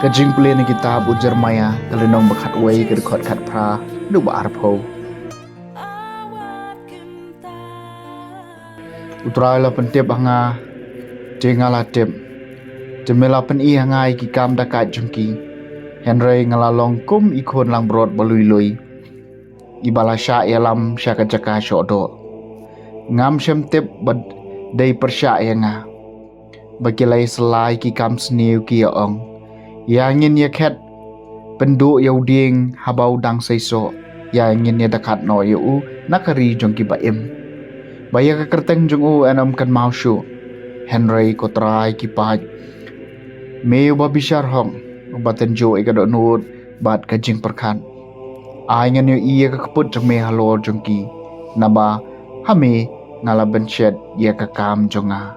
Kajing pulih ni kitab ujar maya kalenong bakat wei kedekot kat pra du ba arpo. Utrai la pentep hanga jengala tep. Jemela pen I hangai ki kam dakat jengki. Henry ngalalong kum ikon lang brod balui-lui. Ibala sya yalam sya kajaka syodo. Ngam syem tep bad day persya yanga. Bagilai selai ki kam sniu ki yaong. Yang ingin ya ket penduk yauding habau dang seiso. Yang ingin ya dekat no yu nakari jongki baim. Baya ka kerteng jong anam kan mau syu. Henry ko try ki paj. Meu babishar hong baten jo ika do nut bat ka jing perkan. Ai ngan yu iya ka kaput jong me halor jongki. Naba hame ngala benchet ya ka kam jonga.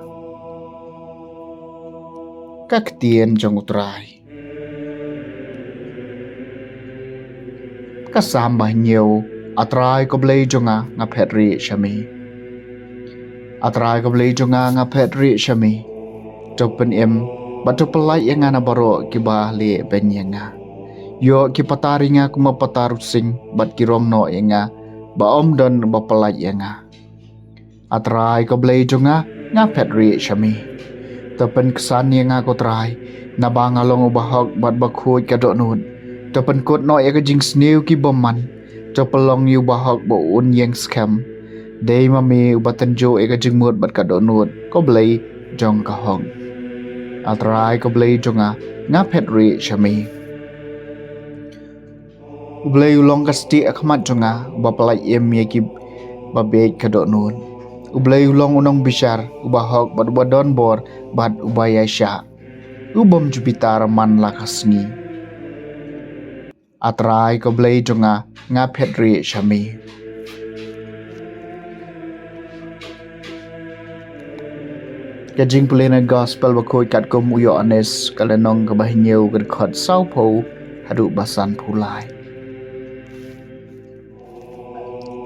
Kaktien jong utrai. Kasambah nhiều atrai ko blei jonga nga petri shami. Atrai ko blei jonga nga petri shami. Topen em batu pelai yang ana baro kiba le benyanga. Yo ki patari nga kuma pataru sing bat kirong no yenga ba om don ba pelai yenga. Atrai ko blei jonga nga petri shami. Topen kesan yenga ko trai na bangalong ubahok bat bakhoy kadok nud. Topen kot no ya kajing snew ki boman. Topelong yu bahok bo un yang scam. Day mami ubatan jo ya kajing mut bat kadok nud. Ko blei jong kahong. Atrai ko blei jonga nga petri shami. Ublei ulong kasti akmat jonga bapalai em ya ki babek kadok nud. Ublei ulong unong bishar ubahok bat badon bor bat ubaya sya. Ubom Jupiter man lakasngi. Atrai ko blei jonga nga petri shami. Kajing pulih na gospel bakoi kat kum uyo anes kalenong kabahinyau kedekot saupo hadu basan pulai.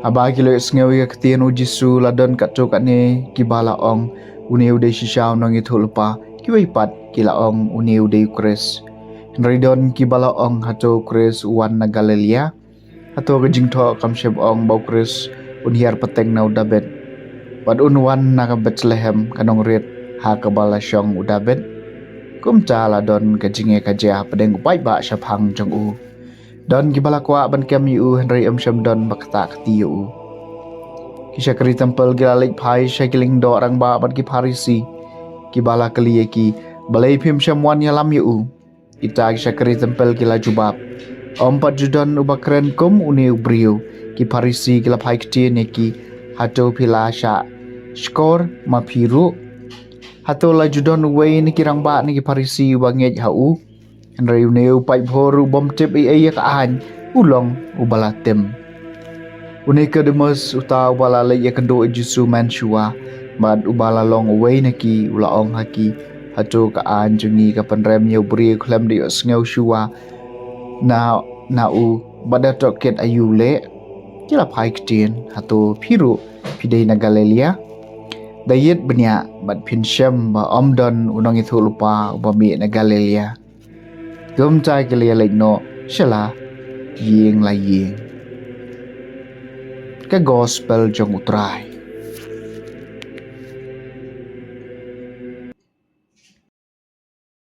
Aba kilo isngawi ka ketien ujisu ladon kat cok ane kibala ong uniu de shishaw nong itu lupa kiwaipat kila ong uniu de ukres. Ridon kibala ong hato kres wan na Galilea hato kajing to kamsheb ong bau kres unhiar peteng na udabet pad unwan na ka Bethlehem kanong rit ha kabala syong udabet kum cala don kajinge kaja pedeng upai ba syapang jong u don kibala kwa ban kami u Henry syam don bakta kati u kisha kri tempel gilalik pai syakiling do orang ba ban ki Parisi kibala kaliye ki balai phim syamwan yalam u Ita syakri tempel kila jubab. Ompat judan ubakren kum uni ubriu. Ki Parisi kila paikti neki hato pila sya. Skor mapiru. Hato la judan uwei ni kirang ba ni ki Parisi ubangej hau. Henry uni upai bhoru bom tip iya kaan. Ulong ubalatem. Uni kedemus uta ubala le ya kendo ejusu mansyua. Bad ubala long uwei neki ulaong haki. Hato kaan jungi ka penrem yu beri klem di sngew shua na u badatok ket ayu le kila paik tin hato piru pidei na Galilea dayet benya bad pinshem ba omdon unong itu lupa ubami na Galilea gum cai kelia no shala ying la ying ka gospel jong utrai